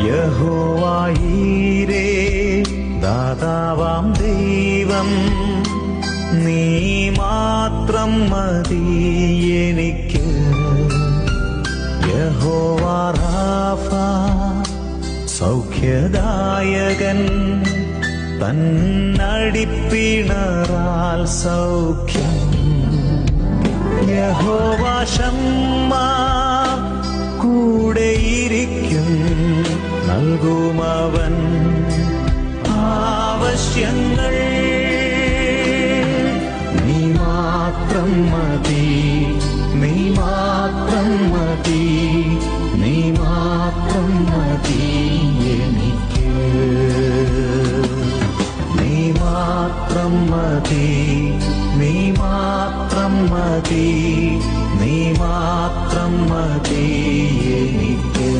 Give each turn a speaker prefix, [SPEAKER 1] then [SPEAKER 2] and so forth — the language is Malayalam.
[SPEAKER 1] യഹോവയീരേ ദാതാവാം ദൈവം, നീ മാത്രം മതി എനിക്ക്. യഹോവ റാഫ സൗഖ്യദായകൻ, തന്നടിപ്പിണറാൽ സൗഖ്യം. യഹോവ ശമ്മ കൂടെയിരിക്കും, നൽകുമവൻ ആവശ്യങ്ങൾ. നീ മാത്രം മതി, നീ മാത്രം മതി, നീ മാത്രം മതി എനിക്ക്. നീ മാത്രം മതി, നീ മാത്രം മതി, നീ മാത്രം മതി എനിക്ക്.